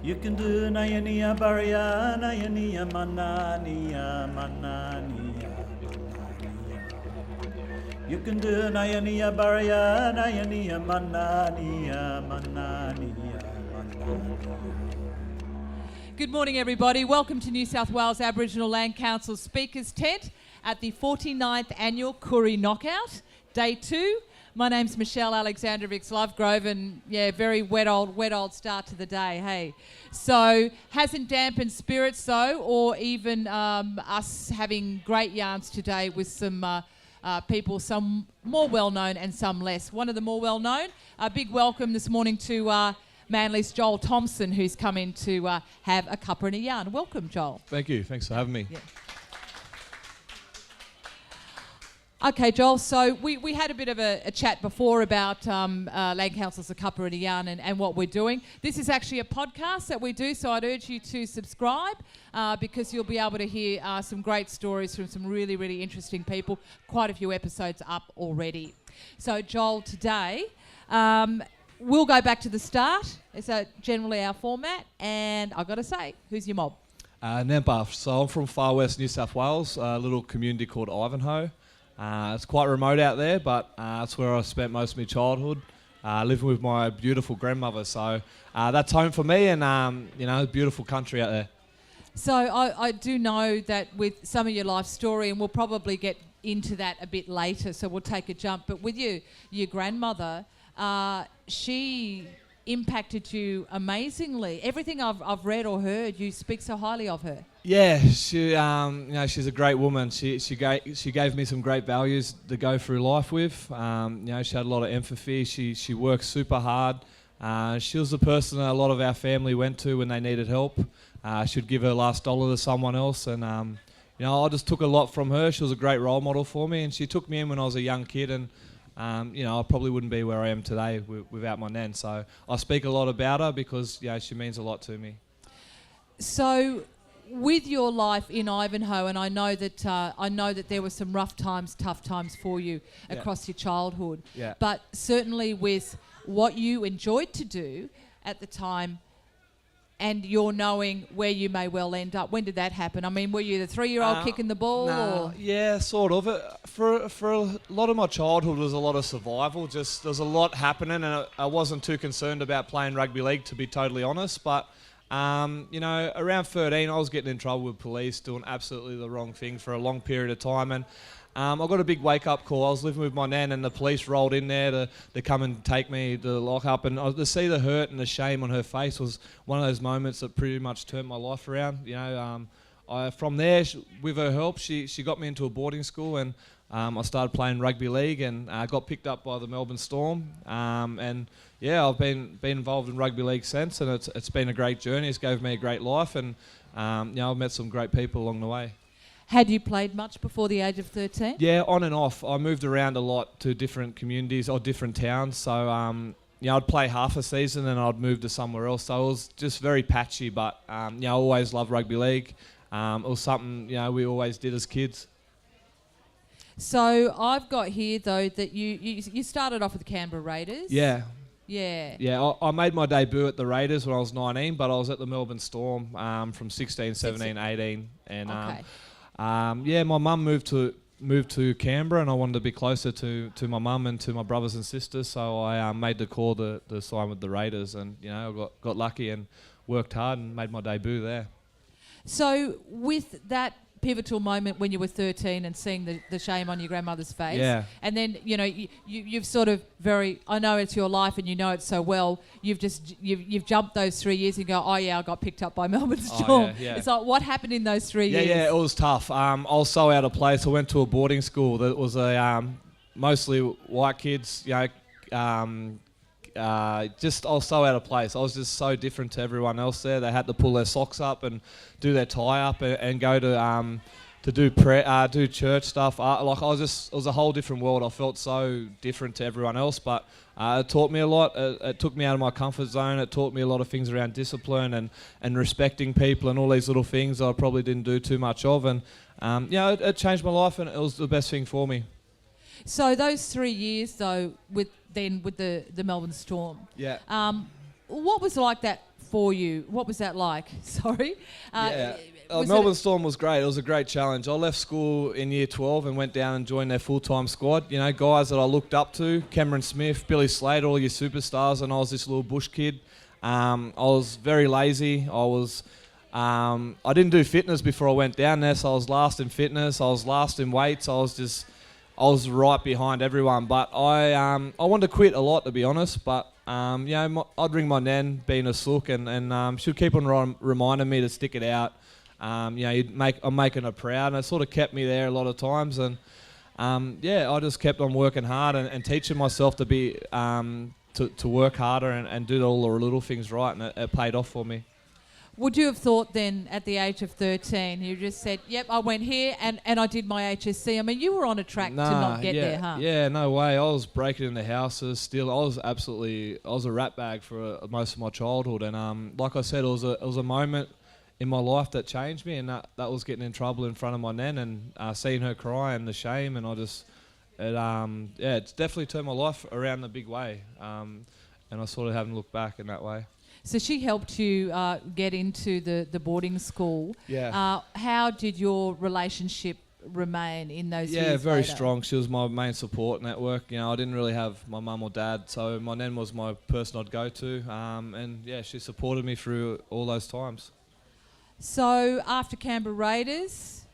You can do Nayania Baria, Nayania Manania, Manania. You can do Nayania Baria, Nayania Manania, Manania, Manania. Good morning, everybody. Welcome to New South Wales Aboriginal Land Council Speakers Tent at the 49th Annual Koori Knockout, Day 2. My name's Michelle Aleksandrovics-Lovegrove, and yeah, very wet old start to the day, hey. So, hasn't dampened spirits though, or even us having great yarns today with some people, some more well-known and some less. One of the more well-known, a big welcome this morning to Manly's Joel Thompson, who's come in to have a cuppa and a yarn. Welcome, Joel. Thank you. Thanks for having me. Yeah. Okay, Joel, so we had a bit of a chat before about Land Council's a cuppa and a yarn and what we're doing. This is actually a podcast that we do, so I'd urge you to subscribe because you'll be able to hear some great stories from some really, really interesting people. Quite a few episodes up already. So, Joel, today we'll go back to the start. It's generally our format, and I've got to say, who's your mob? Nampa. So I'm from far west New South Wales, a little community called Ivanhoe. It's quite remote out there, but it's where I spent most of my childhood, living with my beautiful grandmother. So that's home for me, and beautiful country out there. So I do know that with some of your life story, and we'll probably get into that a bit later, so we'll take a jump. But with your grandmother, she impacted you amazingly. Everything I've read or heard, you speak so highly of her. Yeah, she, she's a great woman. She gave me some great values to go through life with. She had a lot of empathy. She worked super hard. She was the person that a lot of our family went to when they needed help. She'd give her last dollar to someone else, and I just took a lot from her. She was a great role model for me, and she took me in when I was a young kid, and I probably wouldn't be where I am today without my nan. So I speak a lot about her because she means a lot to me. So, with your life in Ivanhoe, and I know that there were some rough times, tough times for you across your childhood. Yeah. But certainly with what you enjoyed to do at the time, and you're knowing where you may well end up. When did that happen? I mean, were you the 3-year-old kicking the ball? Nah, or? Yeah, sort of. For a lot of my childhood was a lot of survival. Just there's a lot happening, and I wasn't too concerned about playing rugby league, to be totally honest. But around 13, I was getting in trouble with police, doing absolutely the wrong thing for a long period of time, and I got a big wake-up call. I was living with my nan, and the police rolled in there to come and take me to lock up, and to see the hurt and the shame on her face was one of those moments that pretty much turned my life around. From there, with her help, she got me into a boarding school, and I started playing rugby league, and got picked up by the Melbourne Storm, I've been involved in rugby league since, and it's been a great journey. It's given me a great life, and I've met some great people along the way. Had you played much before the age of 13? Yeah, on and off. I moved around a lot to different communities or different towns. So, I'd play half a season and I'd move to somewhere else. So it was just very patchy, but, I always loved rugby league. It was something, we always did as kids. So I've got here, though, that you started off with the Canberra Raiders. Yeah. Yeah. Yeah, I made my debut at the Raiders when I was 19, but I was at the Melbourne Storm from 16, 17, 18. And, okay. My mum moved to Canberra, and I wanted to be closer to my mum and to my brothers and sisters, so I made the call to sign with the Raiders, and I got lucky and worked hard and made my debut there. So with that pivotal moment when you were 13 and seeing the shame on your grandmother's face, and then you've sort of I know it's your life and you know it so well, you've jumped those 3 years and go, oh yeah, I got picked up by Melbourne Storm. Yeah. It's like, what happened in those 3 years? Yeah, it was tough. I was so out of place. I went to a boarding school that was mostly white kids. I was so out of place. I was just so different to everyone else there. They had to pull their socks up and do their tie up and go to do do church stuff. It was a whole different world. I felt so different to everyone else, but it taught me a lot. It took me out of my comfort zone. It taught me a lot of things around discipline and respecting people and all these little things I probably didn't do too much of. And it changed my life, and it was the best thing for me. So those 3 years, though, with the Melbourne Storm. Yeah. What was like that for you. What was that like? Sorry. Melbourne Storm was great. It was a great challenge. I left school in year 12 and went down and joined their full-time squad. You know, guys that I looked up to, Cameron Smith, Billy Slater, all your superstars, and I was this little bush kid. I was very lazy. I didn't do fitness before I went down there, so I was last in fitness. I was last in weights. I was right behind everyone. But I wanted to quit a lot, to be honest. But I'd ring my nan, being a sook, and she'd keep on reminding me to stick it out. I'm making her proud, and it sort of kept me there a lot of times. And I just kept on working hard and teaching myself to be to work harder and do all the little things right, and it paid off for me. Would you have thought then, at the age of 13, you just said, yep, I went here and I did my HSC? I mean, you were on a track to not get there, huh? Yeah, no way. I was breaking into houses still. I was a rat bag for most of my childhood. And like I said, it was a moment in my life that changed me, and that was getting in trouble in front of my nan and seeing her cry and the shame. And it's definitely turned my life around in a big way. And I sort of haven't looked back in that way. So she helped you get into the boarding school. Yeah. How did your relationship remain in those years? Yeah, very later? strong. She was my main support network. You know, I didn't really have my mum or dad, so my nan was my person I'd go to. She supported me through all those times. So after Canberra Raiders,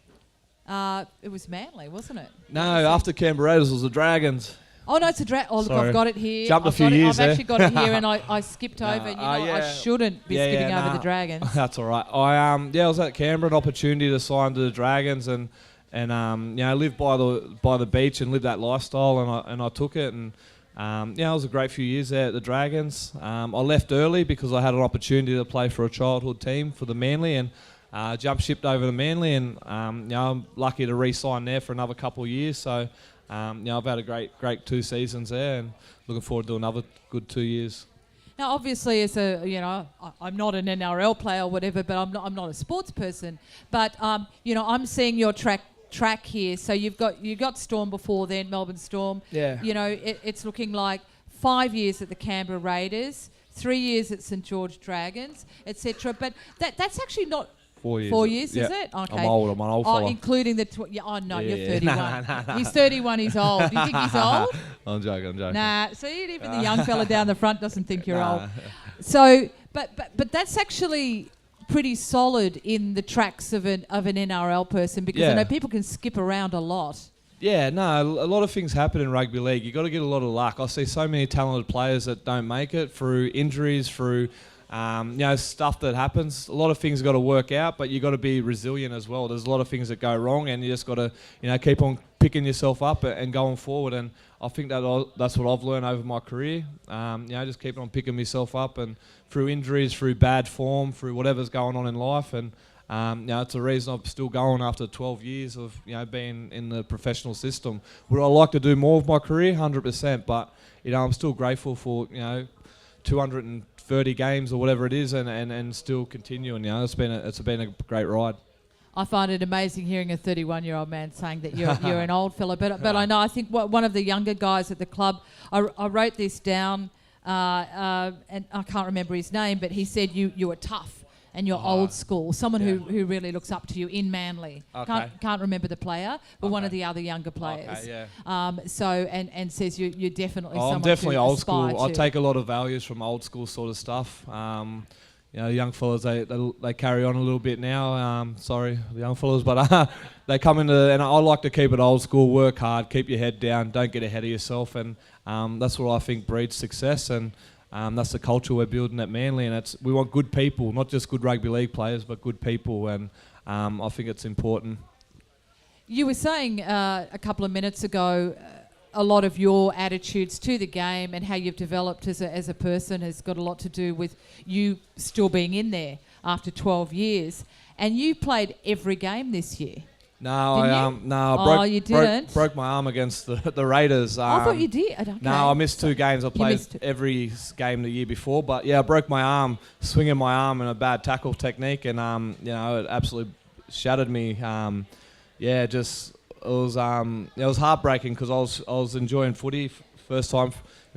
it was Manly, wasn't it? No, after Canberra Raiders was the Dragons. Oh, no, it's a Dragon. Oh, look, Sorry. I've got it here. Jumped a few years I've there. actually got it here, and I skipped over. And, I shouldn't be skipping over the Dragons. That's all right. I was at Canberra, an opportunity to sign to the Dragons, and live by the beach and live that lifestyle, and I took it, and it was a great few years there at the Dragons. I left early because I had an opportunity to play for a childhood team for the Manly, and jumped shipped over to Manly, and I'm lucky to re-sign there for another couple of years. So. I've had a great 2 seasons there, and looking forward to another good 2 years. Now, obviously, as I'm not an NRL player or whatever, but I'm not a sports person. But I'm seeing your track here. So you got Storm before then, Melbourne Storm. Yeah. It's looking like 5 years at the Canberra Raiders, 3 years at St George Dragons, etc. But that's actually not. 4 years. 4 years, Yeah. is it? Okay. I'm old. I'm an old fella. Including the... You're 31. Nah. He's 31, he's old. Do you think he's old? I'm joking. Nah, see, even the young fella down the front doesn't think you're old. So, but that's actually pretty solid in the tracks of an NRL person, because I know people can skip around a lot. Yeah, no, a lot of things happen in rugby league. You've got to get a lot of luck. I see so many talented players that don't make it through injuries, through... stuff that happens. A lot of things got to work out, but you got to be resilient as well. There's a lot of things that go wrong, and you just got to, keep on picking yourself up and going forward. And I think that's what I've learned over my career. Just keep on picking myself up, and through injuries, through bad form, through whatever's going on in life. And it's a reason I'm still going after 12 years of being in the professional system. Would I like to do more of my career? 100%. But I'm still grateful for 230 games or whatever it is, and still continuing. It's been a great ride. I find it amazing hearing a 31-year-old man saying that you're an old fella. But I know, I think one of the younger guys at the club, I wrote this down, and I can't remember his name, but he said you were tough and you're old school. Someone who really looks up to you in Manly. Okay. Can't remember the player, but one of the other younger players. Okay, yeah. And says you're definitely someone I'm definitely to old aspire school. I to. take a lot of values from old school sort of stuff. Young fellas, they carry on a little bit now. Sorry, the young fellas, but they come into, and I like to keep it old school. Work hard, keep your head down, don't get ahead of yourself, and that's what I think breeds success. And that's the culture we're building at Manly, and we want good people, not just good rugby league players, but good people, and I think it's important. You were saying a couple of minutes ago, a lot of your attitudes to the game and how you've developed as a person has got a lot to do with you still being in there after 12 years. And you played every game this year. No, you didn't? Broke my arm against the Raiders. I thought you did. Okay. No, I missed 2 games. I played every game the year before, but I broke my arm, swinging my arm in a bad tackle technique, and it absolutely shattered me. It was heartbreaking because I was enjoying footy first time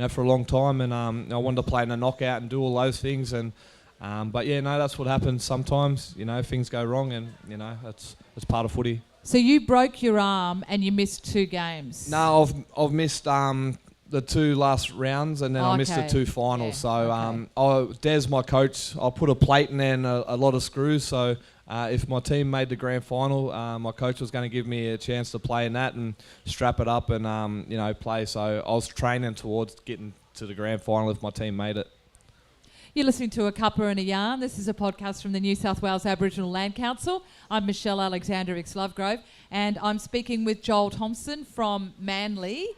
for a long time, and I wanted to play in a knockout and do all those things, and But yeah, no, that's what happens sometimes. You know, things go wrong, and you know that's part of footy. So you broke your arm and you missed 2 games. No, I've missed the 2 last rounds, and then I missed the 2 finals. Yeah. So Des, my coach, I put a plate in there and a lot of screws. So if my team made the grand final, my coach was going to give me a chance to play in that and strap it up and you know, play. So I was training towards getting to the grand final if my team made it. You're listening to A Cuppa and a Yarn. This is a podcast from the New South Wales Aboriginal Land Council. I'm Michelle Aleksandrovics-Lovegrove, and I'm speaking with Joel Thompson from Manly.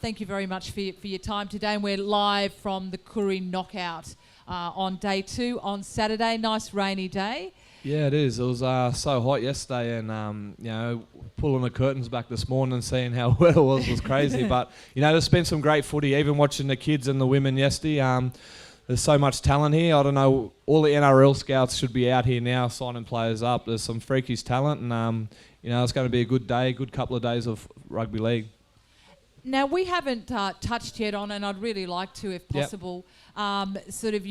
Thank you very much for your time today, and we're live from the Koori Knockout on day 2 on Saturday. Nice rainy day. Yeah, it is. It was so hot yesterday, and you know, pulling the curtains back this morning and seeing how wet it was crazy. But you know, there's been some great footy. Even watching the kids and the women yesterday. There's so much talent here. I don't know. All the NRL scouts should be out here now signing players up. There's some freakish talent, and you know, it's going to be a good day, good couple of days of rugby league. Now, we haven't touched yet on, and I'd really like to, if possible, sort of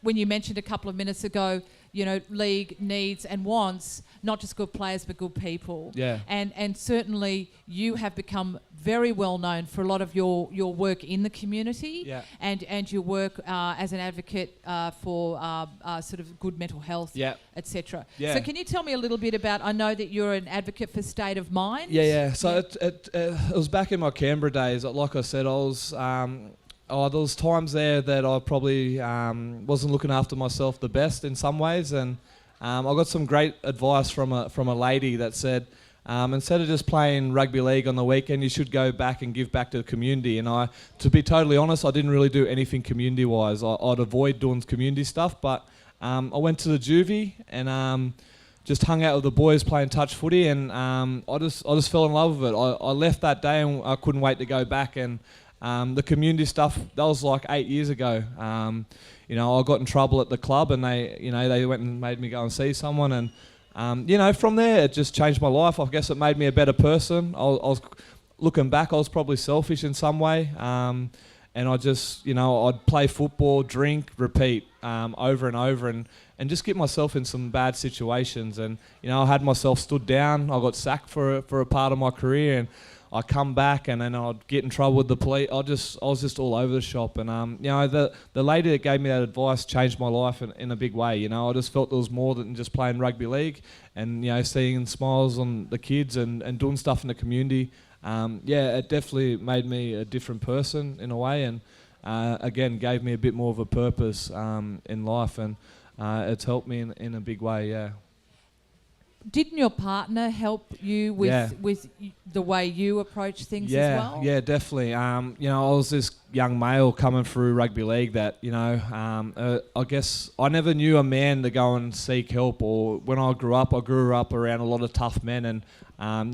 when you mentioned a couple of minutes ago, you know, league needs and wants not just good players but good people. Yeah. And certainly you have become very well known for a lot of your work in the community. Yeah. And your work as an advocate for sort of good mental health, Yeah. etc. Yeah. So can you tell me a little bit about? I know that you're an advocate for state of mind. Yeah. So it was back in my Canberra days. Like I said, I was. There was times there that I probably wasn't looking after myself the best in some ways, and I got some great advice from a lady that said, instead of just playing rugby league on the weekend, you should go back and give back to the community. And to be totally honest, I didn't really do anything community-wise. I'd avoid doing community stuff, but I went to the juvie and just hung out with the boys playing touch footy, and I just fell in love with it. I left that day and I couldn't wait to go back. And the community stuff, that was like 8 years ago. You know, I got in trouble at the club, and they went and made me go and see someone, and you know, from there it just changed my life. I guess it made me a better person. I was looking back, I was probably selfish in some way, and I just, you know, I'd play football, drink, repeat over and over, and just get myself in some bad situations. And you know, I had myself stood down. I got sacked for a part of my career, and I come back and then I'd get in trouble with the police. I was just all over the shop, and you know, the lady that gave me that advice changed my life in a big way. You know, I just felt there was more than just playing rugby league, and you know, seeing smiles on the kids and doing stuff in the community. Yeah, it definitely made me a different person in a way, and again gave me a bit more of a purpose in life, and it's helped me in a big way. Yeah. Didn't your partner help you with the way you approach things as well? Yeah, definitely. You know, I was this young male coming through rugby league that, you know, I guess I never knew a man to go and seek help. Or when I grew up around a lot of tough men, and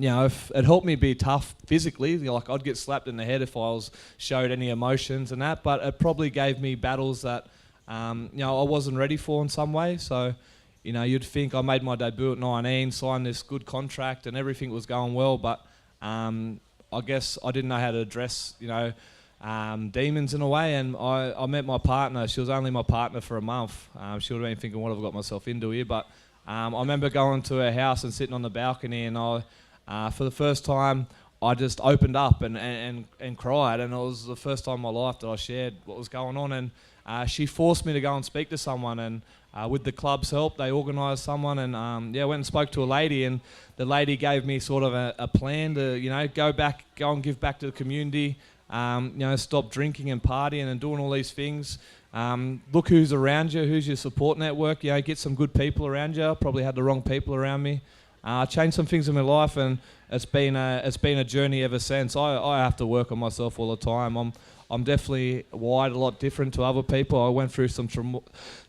you know, it helped me be tough physically. You know, like I'd get slapped in the head if I showed any emotions and that, but it probably gave me battles that you know, I wasn't ready for in some way. So, you know, you'd think I made my debut at 19, signed this good contract, and everything was going well, but I guess I didn't know how to address, you know, demons in a way. And I met my partner. She was only my partner for a month. She would have been thinking, what have I got myself into here? But I remember going to her house and sitting on the balcony, and for the first time, I just opened up and cried, and it was the first time in my life that I shared what was going on. And she forced me to go and speak to someone, and with the club's help, they organised someone, and went and spoke to a lady, and the lady gave me sort of a plan to, you know, go and give back to the community, you know, stop drinking and partying and doing all these things. Look who's around you, who's your support network. You know, get some good people around you. Probably had the wrong people around me. Changed some things in my life, and it's been a journey ever since. I have to work on myself all the time. I'm definitely wired a lot different to other people. I went through some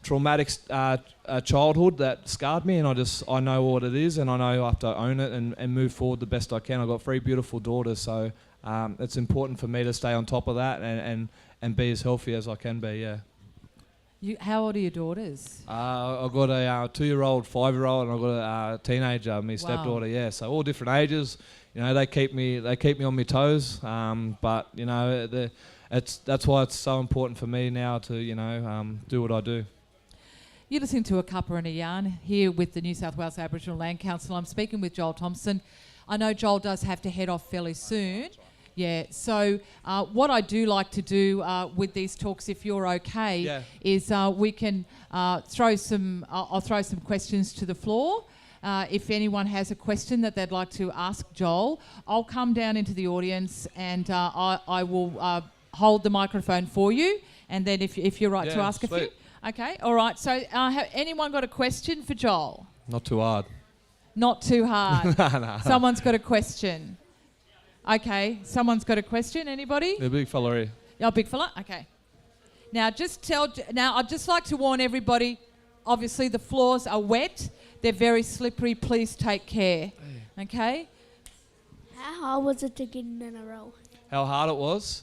traumatic childhood that scarred me, and I know what it is, and I know I have to own it and move forward the best I can. I've got 3 beautiful daughters, so it's important for me to stay on top of that and be as healthy as I can be, yeah. How old are your daughters? I've got a 2-year-old, 5-year-old, and I've got a teenager, my stepdaughter, yeah. So all different ages. You know, they keep me on my toes, but, you know, that's why it's so important for me now to, you know, do what I do. You're listening to A Cuppa and a Yarn here with the New South Wales Aboriginal Land Council. I'm speaking with Joel Thompson. I know Joel does have to head off fairly soon. Yeah, so what I do like to do with these talks, if you're okay, is we can throw some, I'll throw some questions to the floor. If anyone has a question that they'd like to ask Joel, I'll come down into the audience and I will hold the microphone for you. And then if you're right to ask a few. Okay, all right. So have anyone got a question for Joel? Not too hard. Not too hard. No. Someone's got a question. Okay, someone's got a question. Anybody? The big fella here. Oh, big fella? Okay. Now, I'd just like to warn everybody, obviously the floors are wet. They're very slippery. Please take care. Okay? How hard was it to get an NRL? How hard it was?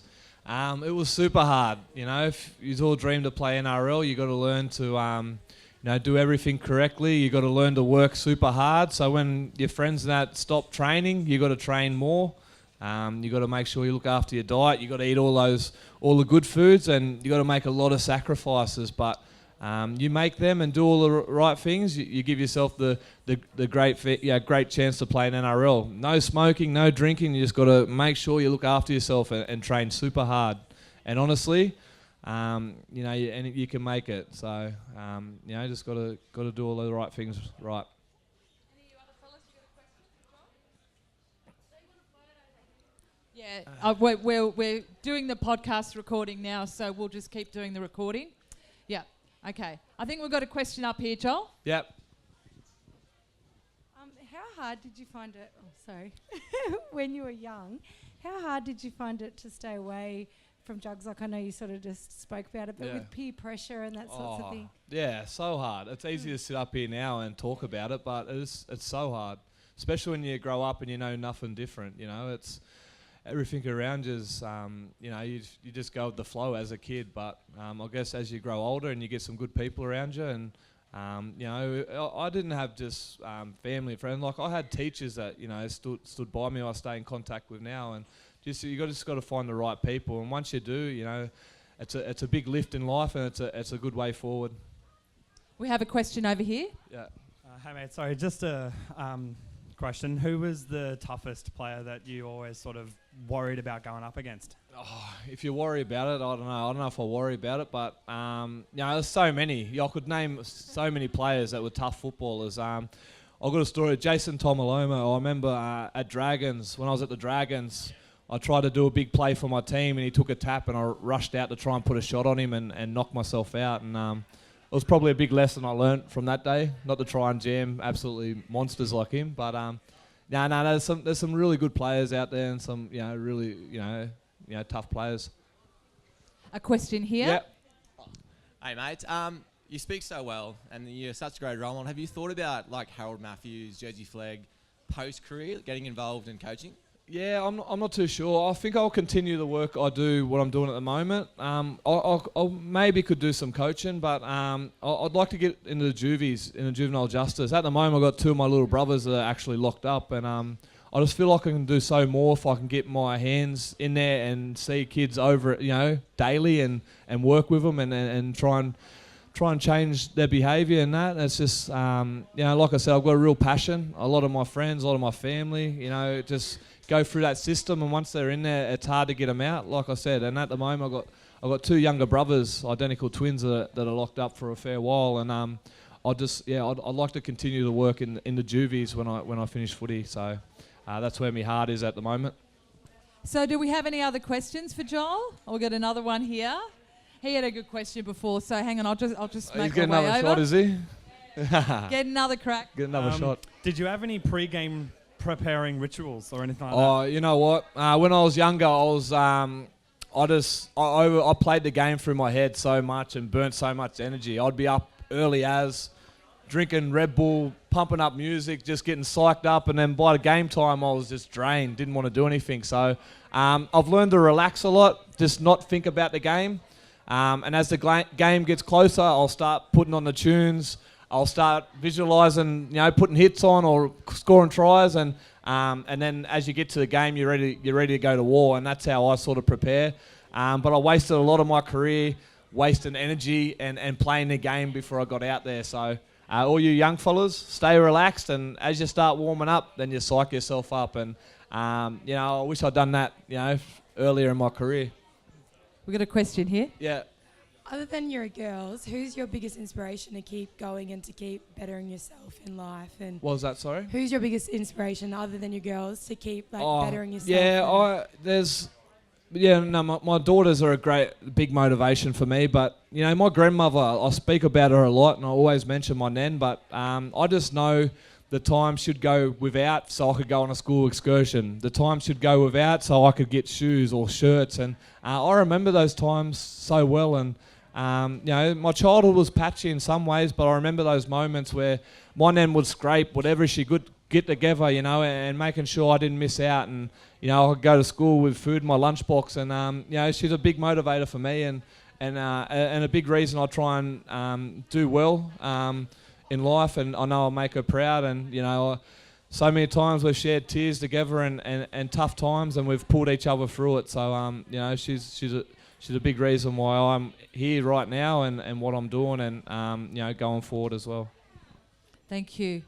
It was super hard. You know, if you all dream to play NRL, you got to learn to, do everything correctly. You got to learn to work super hard. So when your friends and that stop training, you got to train more. You got to make sure you look after your diet. You got to eat all the good foods, and you got to make a lot of sacrifices. But you make them and do all the right things. You give yourself the great chance to play an NRL. No smoking, no drinking. You just got to make sure you look after yourself and train super hard. And honestly, you can make it. So just got to do all the right things right. Yeah, we're doing the podcast recording now, so we'll just keep doing the recording. Yeah, okay. I think we've got a question up here, Joel. Yep. How hard did you find it, when you were young, how hard did you find it to stay away from drugs? Like I know you sort of just spoke about it, but with peer pressure and that sorts of thing. Yeah, so hard. It's easy to sit up here now and talk about it, but it's so hard, especially when you grow up and you know nothing different. You know, it's everything around you's, you just go with the flow as a kid. But I guess as you grow older and you get some good people around you, and I didn't have just family and friends. Like I had teachers that stood by me. I stay in contact with now, and you just got to find the right people. And once you do, it's a big lift in life, and it's a good way forward. We have a question over here. Yeah. Hey mate, sorry, just a question. Who was the toughest player that you always sort of worried about going up against? Oh, if you worry about it, I don't know. I don't know if I worry about it, but there's so many. I could name so many players that were tough footballers. I've got a story. Jason Tomaloma. I remember at Dragons, when I was at the Dragons, I tried to do a big play for my team, and he took a tap, and I rushed out to try and put a shot on him and knock myself out. And it was probably a big lesson I learnt from that day, not to try and jam absolutely monsters like him. But there's some really good players out there, and some really tough players. A question here. Yep. Hey mate, you speak so well, and you're such a great role model. Have you thought about like Harold Matthews, Jersey Flegg, post-career, getting involved in coaching? Yeah, I'm not too sure. I think I'll continue the work I do, what I'm doing at the moment. I maybe could do some coaching, but I'd like to get into the juvies, in the juvenile justice. At the moment, I've got two of my little brothers that are actually locked up, and I just feel like I can do so more if I can get my hands in there and see kids over, daily and work with them and try and change their behaviour and that. It's just, like I said, I've got a real passion. A lot of my friends, a lot of my family, just go through that system, and once they're in there, it's hard to get them out, like I said. And at the moment, I've got two younger brothers, identical twins that are locked up for a fair while, and I'd like to continue to work in the juvies when I finish footy. So that's where my heart is at the moment. So do we have any other questions for Joel? We'll get another one here. He had a good question before, so hang on, I'll just make my way over. He's getting another shot, is he? Get another crack. Get another shot. Did you have any pre-game preparing rituals or anything like that? Oh, you know what? When I was younger, I played the game through my head so much and burnt so much energy. I'd be up early as drinking Red Bull, pumping up music, just getting psyched up, and then by the game time, I was just drained, didn't want to do anything. So I've learned to relax a lot, just not think about the game. And as the game gets closer, I'll start putting on the tunes. I'll start visualising, putting hits on or scoring tries, and then as you get to the game, you're ready to go to war, and that's how I sort of prepare. But I wasted a lot of my career wasting energy and playing the game before I got out there. So all you young fellas, stay relaxed, and as you start warming up, then you psych yourself up. And I wish I'd done that, earlier in my career. We've got a question here. Yeah. Other than your girls, who's your biggest inspiration to keep going and to keep bettering yourself in life? And What was that, sorry? who's your biggest inspiration other than your girls to keep bettering yourself? My daughters are a great big motivation for me, but my grandmother, I speak about her a lot, and I always mention my nan, but I just know the time should go without so I could go on a school excursion. The time should go without so I could get shoes or shirts, and I remember those times so well. And my childhood was patchy in some ways, but I remember those moments where my nan would scrape whatever she could get together, and making sure I didn't miss out. And, I could go to school with food in my lunchbox. And, she's a big motivator for me and a big reason I try and do well in life. And I know I'll make her proud. And, so many times we've shared tears together and tough times, and we've pulled each other through it. So, she's a big reason why I'm here right now and what I'm doing and, going forward as well. Thank you.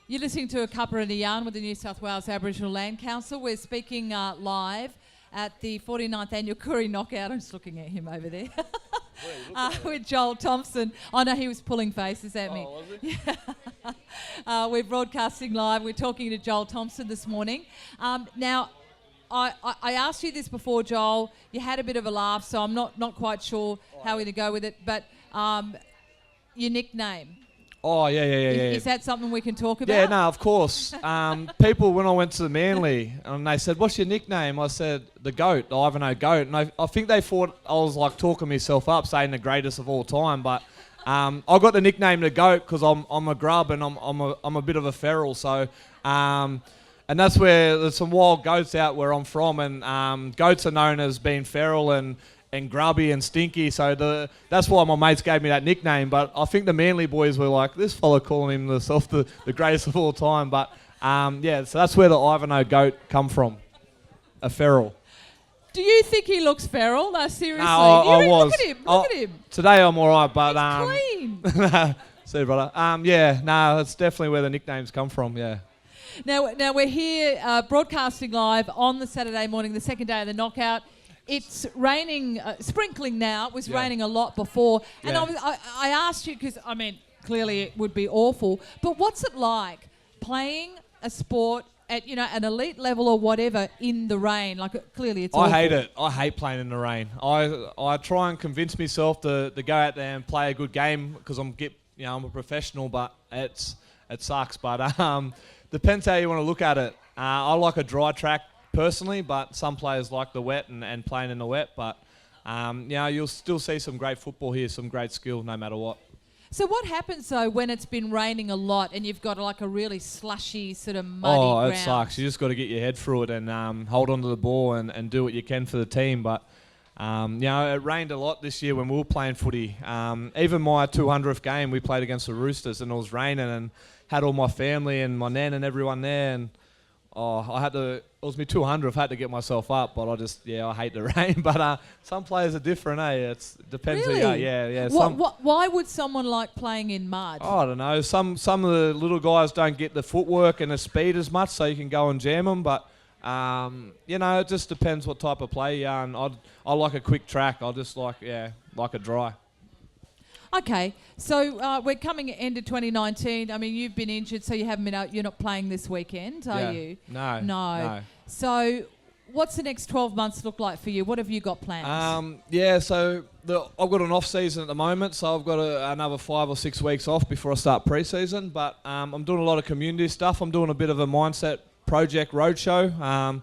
You're listening to a Cuppa and a Yarn with the New South Wales Aboriginal Land Council. We're speaking live at the 49th Annual Koori Knockout. I'm just looking at him over there. With Joel Thompson. I know he was pulling faces at me. Was he? We're broadcasting live. We're talking to Joel Thompson this morning. Now, I asked you this before, Joel. You had a bit of a laugh, so I'm not quite sure how we're going to go with it. But your nickname. Oh, yeah. Is that something we can talk about? Yeah, no, of course. People, when I went to the Manly, and they said, "What's your nickname?" I said, "The GOAT, the Ivanhoe GOAT." And I think they thought I was like talking myself up, saying the greatest of all time. But I got the nickname the GOAT because I'm a grub and I'm a bit of a feral. So, and that's where there's some wild goats out where I'm from, and goats are known as being feral and grubby and stinky, so that's why my mates gave me that nickname. But I think the Manly boys were like, this fella calling himself the greatest of all time. But so that's where the Ivanhoe goat come from, a feral. Do you think he looks feral? No, seriously. No, I was. Look at him. Look at him. Today I'm all right, but He's clean. See you, brother. That's definitely where the nicknames come from. Yeah. Now we're here broadcasting live on the Saturday morning, the second day of the knockout. It's raining, sprinkling now. It was raining a lot before. And I asked you, because, clearly it would be awful, but what's it like playing a sport at, an elite level or whatever in the rain? Clearly it's awful. I hate it. I hate playing in the rain. I try and convince myself to go out there and play a good game because I'm a professional, but it sucks. But depends how you want to look at it. I like a dry track personally, but some players like the wet and playing in the wet. But you'll still see some great football here, some great skill, no matter what. So what happens though when it's been raining a lot and you've got a really slushy sort of muddy ground? It sucks. You just got to get your head through it and hold on to the ball and do what you can for the team. But it rained a lot this year when we were playing footy. Even my 200th game, we played against the Roosters and it was raining and had all my family and my nan and everyone there, and it was me 200th, I had to get myself up, but I hate the rain. But some players are different, eh? It depends really? who you are. Yeah. Why would someone like playing in mud? I don't know. Some of the little guys don't get the footwork and the speed as much, so you can go and jam them. But, it just depends what type of play you are. And I like a quick track. I just like a dry. Okay, so we're coming into 2019. You've been injured, so you haven't been out. You're not playing this weekend, are you? No. So what's the next 12 months look like for you? What have you got planned? So I've got an off season at the moment, so I've got another 5 or 6 weeks off before I start pre-season. But I'm doing a lot of community stuff. I'm doing a bit of a mindset project roadshow.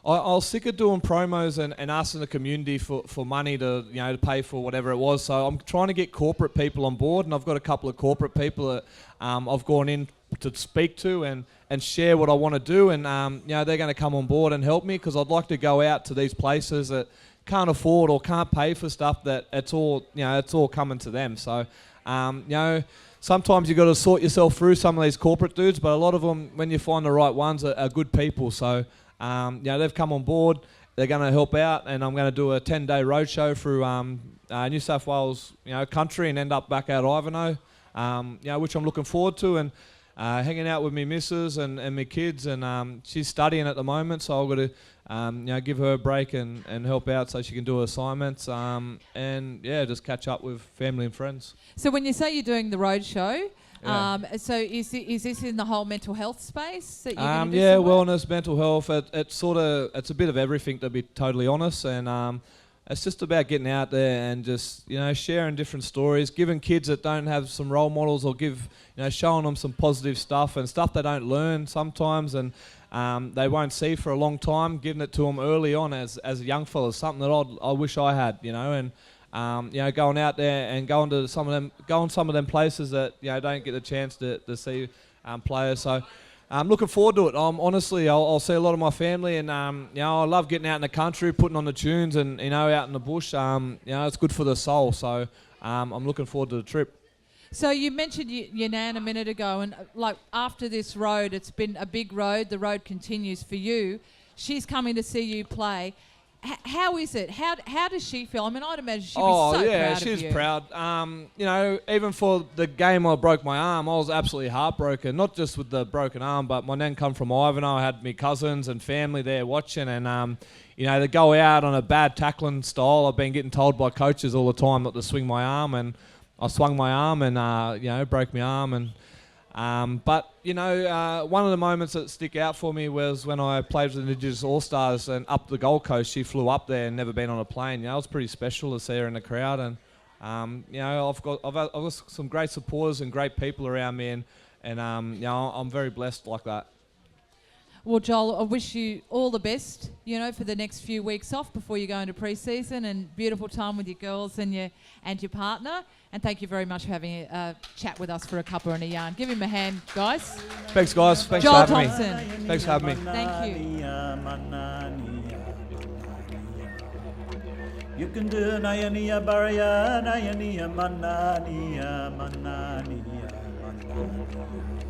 I was sick of doing promos and asking the community for money to pay for whatever it was. So I'm trying to get corporate people on board, and I've got a couple of corporate people that I've gone in to speak to and share what I want to do, and they're going to come on board and help me because I'd like to go out to these places that can't afford or can't pay for stuff that it's all coming to them. So sometimes you've got to sort yourself through some of these corporate dudes, but a lot of them, when you find the right ones, are good people. So they've come on board, they're going to help out, and I'm going to do a 10-day roadshow through New South Wales, country, and end up back out Ivanhoe, which I'm looking forward to, and hanging out with me missus and my kids, and she's studying at the moment, so I've got to give her a break and help out so she can do her assignments, and just catch up with family and friends. So when you say you're doing the road show, Yeah. so is this in the whole mental health space that you're going to do Yeah, some work? wellness, mental health. It's a bit of everything, to be totally honest, and it's just about getting out there and just sharing different stories, giving kids that don't have some role models, or showing them some positive stuff and stuff they don't learn sometimes, and they won't see for a long time. Giving it to them early on as a young fella is something that I wish I had, and. Going out there and going some of them places that don't get the chance to see players. So I'm looking forward to it. Honestly, I'll see a lot of my family, and I love getting out in the country, putting on the tunes, and out in the bush. It's good for the soul. So I'm looking forward to the trip. So you mentioned your nan a minute ago, and after this road, it's been a big road. The road continues for you. She's coming to see you play. How is it? How does she feel? I mean, I'd imagine she'd be so proud of you. She's proud. Even for the game I broke my arm, I was absolutely heartbroken. Not just with the broken arm, but my nan come from Ivanhoe. I had my cousins and family there watching, and they go out on a bad tackling style. I've been getting told by coaches all the time not to swing my arm, and I swung my arm and broke my arm. And but one of the moments that stick out for me was when I played with the Indigenous All-Stars and up the Gold Coast. She flew up there and never been on a plane. It was pretty special to see her in the crowd, and I've got some great supporters and great people around me, and I'm very blessed like that. Well, Joel, I wish you all the best, for the next few weeks off before you go into pre-season, and beautiful time with your girls and your partner. And thank you very much for having a chat with us for a cuppa and a yarn. Give him a hand, guys. Thanks, guys. Thanks Joel for having Thompson. me. Thanks for having me. Thank you. You can do Nayania Baraya, Nayania Manania, Manania, Manania.